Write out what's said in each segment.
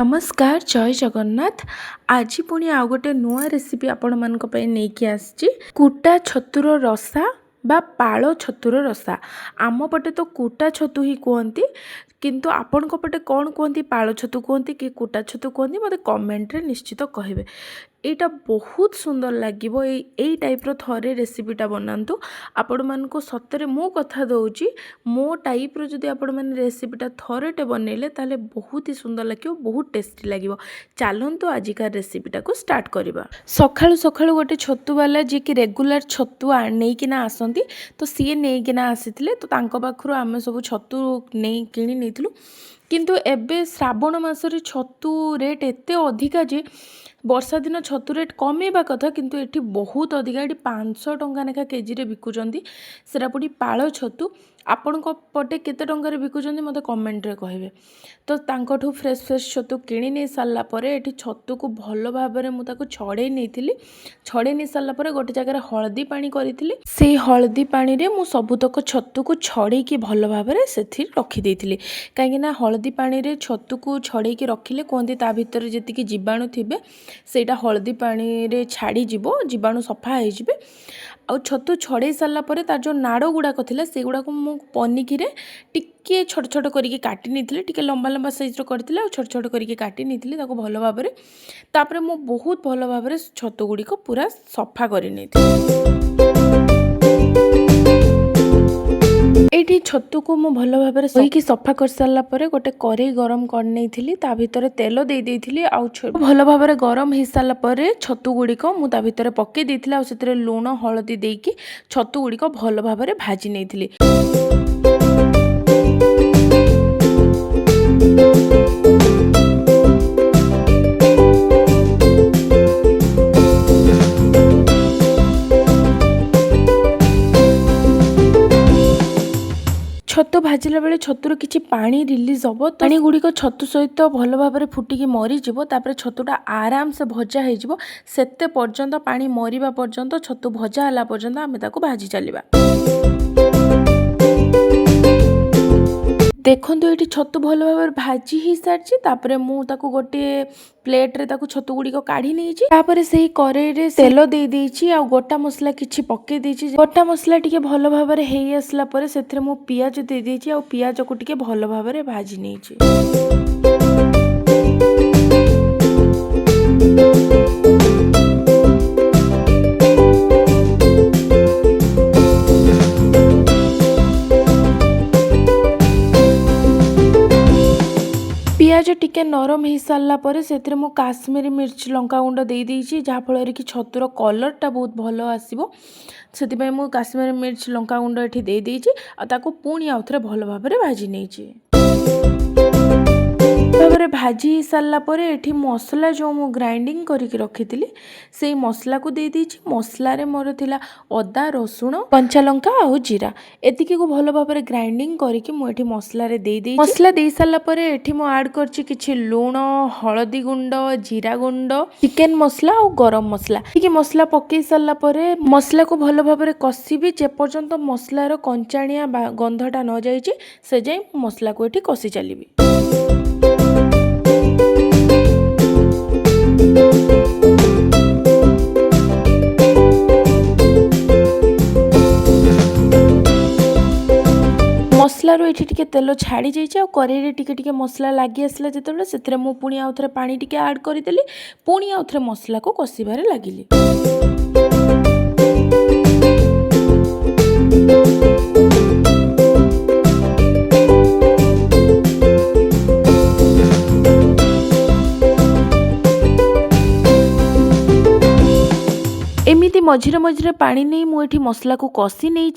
नमस्कार जय जगन्नाथ। आज पुणी आउ गोटे नुआ रेसिपी आपण मानक पई नेकी आसची कुटा छतुर रसा बा पाଳ छतुर रसा। आम पटे तो कुटा छतु ही कहती किंतु आपण पटे कौन कहती पाଳ छतु कहती कि कुटा छतु कहती मते कमेंट रे निश्चित कहिबे। एटा बहुत सुंदर लागिबो। एई टाइप रो थरे रेसिपीटा बनातु आपण मानको सतरे मो कथा दउची मो टाइप रो जदी आपण माने रेसिपीटा थरेटे बनैले ताले बहुत ही सुंदर लागिबो, बहुत टेस्टी लागिबो। चालंतु आजिका रेसिपीटा को स्टार्ट करबा। सखाळु सखाळु गोटे छतु वाला जे कि रेगुलर छतु नेकिना आसंती तो सी नेकिना आसीथिले तो तांको पाखरु आमे सब छतु नै किनी नेथिलु। किंतु एबे श्रावण मासरे छतु रेट एते अधिका जे वर्षा दिन छतु रेट कमेबा कथा किंतु एठी बहुत अधिका। एठी 500 टंका नेखा केजी रे बिकुचंती सेरा पुडी पाळ छतु। आपण को पटे केते टंका रे बिकुचंती मते कमेंट रे कहिबे। तो तांकोठू फ्रेश फ्रेश छतु किणी नै सारला परे एठी छतु को भलो भाबरे मु ताको छडे नेथिली। छडे नै सारला परे गोटे जगह रे हळदी पानी करिथिली। सेही हळदी पानी रे मु सबुतक छतु को छडे की भलो भाबरे सेथि रखि देथिली। काहेकि ना हळदी पानी रे छतु को छडे की रखिले कोंदी ता भीतर जेतिकी जीवाणु थिबे सेटा हळदी पानी रे छाड़ी जीवो, जीवाणु सफा हो जिवे। आ छतु छड़े सारा पर तार जो नाड़ गुड़ाक थिला से गुड़ाक मु पनिकी रे टिके छोट छोट करिके काटी नेथिले। टिके लंबा लंबा साइज रो करथिले आ छोट छोट करिके काटी नेथिले ताको भलो भाबरे। तापरे मु बहुत भलो भाबरे छतु गुड़िक पूरा सफा करि नेथिले। एठी छतु को मु भलो भाबरे सोईकी सफा कर सारला परे गोटे करेई गरम कर नेथिली। ता भितरे तेल दे देथिली आ भलो भाबरे गरम हे सारला परे छतु गुड़िक मु ता भितरे पके देथिली आ सेतरे लूण हळदी देकी छतु गुड़िक भलो भाबरे भाजी नेथिली। छतु भाजिला बेले छतुर किछि पानी रिलीज हबो। पानी गुड़िक छतु सहित भलो भाबरे फुटिकी मरी जिवो। तापरे छतुटा आराम से भजा हे जिवो। सेते पर्यंत पानी मरिबा पर्यंत छतु भजा हला पर्यंत आमे ताको भाजी चलिबा। देखंतु एठी छतु भलो भाबरे भाजी ही सारछि। तापरे मु ताको गोटे प्लेट रे ताको छतु गुड़ी को काढ़ी नेछि। तापरे सेही करेई रे तेल दे देछि आ गोटा मसला किछि पके देछि। गोटा मसला टिके भलो भाबरे हेई आसला परे सेथरे मु पियाज दे देछि आ पियाज को टिके भलो भाबरे भाजी नेछि। पियाज टिके नरम हो सारा पर से मु काश्मीरी मिर्च लंका गुंड दे देछि जहाँ फल कि छतुर कलरटा बहुत भल आसो। से मु काश्मीरी मिर्च लंका गुंड ये दे देछि आ ताको पुणी आउ थे भल भाव भाजी नहीं भाव भाजी सारा पर एठी मसला जो मु ग्राइंडिंग करके रखी से मसला को दे देछि। मसला रे मोर थिला अदा रसुण कंचा लंका आ जीरा एतिकी को भल भाव ग्राइंडिंग करके मु एठी मसला रे दे देछि। मसला दे सारा पर एठी मु ऐड करछि किछि लूण हळदी गुंड जीरा गुंड चिकन मसला और गरम मसला ठीक मसला पकई सारा पर मसला को भल भाव कषिबी जे पर्यंत मसलार कंचाणिया गंधटा न जाइछि से जाय मसला को एठी कषि चलिबी। मसलार ये टिके तेल छाड़ी जाइए करेई टिके टिके मसला लगी आसला जिते से मु पुणी आउ थे पानी टिके ऐड करदेली पुणी आउ थे मसला को कषिबारे लगिली। एमिति मझिरे मझिरे पानी नहीं मु एठी मसला को कषि नहीं।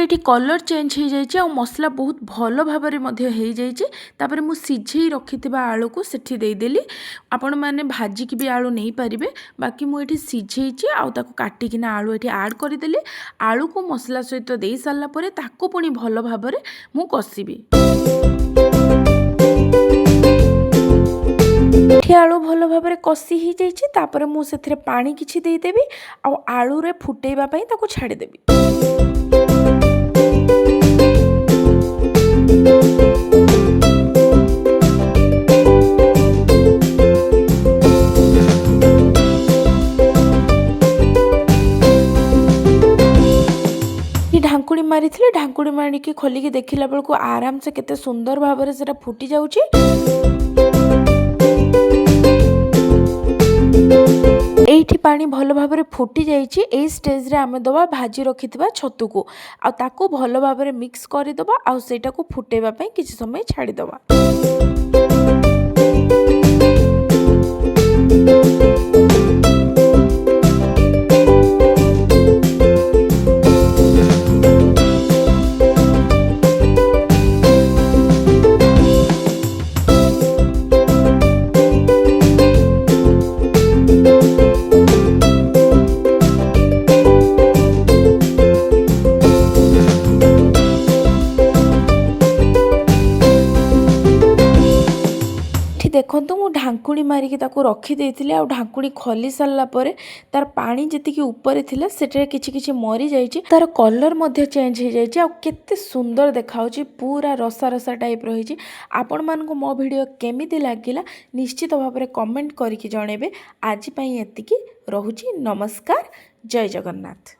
ये कलर चेंज हो जाए आ मसला बहुत भल भाव में मु सिझे रखि आलू को सेठी देदेली। आपण मैंने भाजिकी भी आलू नहीं पारे बाकी मुझे सिझे काटिकिना आलू ये आड करदेली। आलू को मसला सहित दे सारापर ताको पुणी भल भाव में मु कषिबी। आलू भल भाव में कषि हो जापर मुझे पानी किछि देदेवी आलू रे फुटेबा पई ताको छाड़देवी। ढांकुड़ी मारी ढांकुड़ी मारिकी खोलिकी देखला बेलू आराम से केते सुंदर भाव में सेटा फुटी जाउची। एठी पानी भल भाव में फुटी जाइए। ए स्टेज रे आमे दबा भाजी रखिथिबा छतु को आ ताको भल भाव में मिक्स कर दबा आ सेटा को फुटेबा पई किछि समय छाड़ी दबा। देखो मु ढांकुणी मारिकी ताको रखी देइथिले आ ढांकुणी खोली सारला परे तार पानी जतिकी ऊपर थिला सेटे किछि किछि मरी जाइछि। तार कलर मध्ये चेंज हो जाइछि आ केते सुंदर देखाउछि पूरा रसा रसा टाइप रहिछि। आपण मानको मो वीडियो केमिति लागिला निश्चित भाव में कमेंट करिकि जणेबे। आज पई एतिकी रहुछि। नमस्कार, जय जगन्नाथ।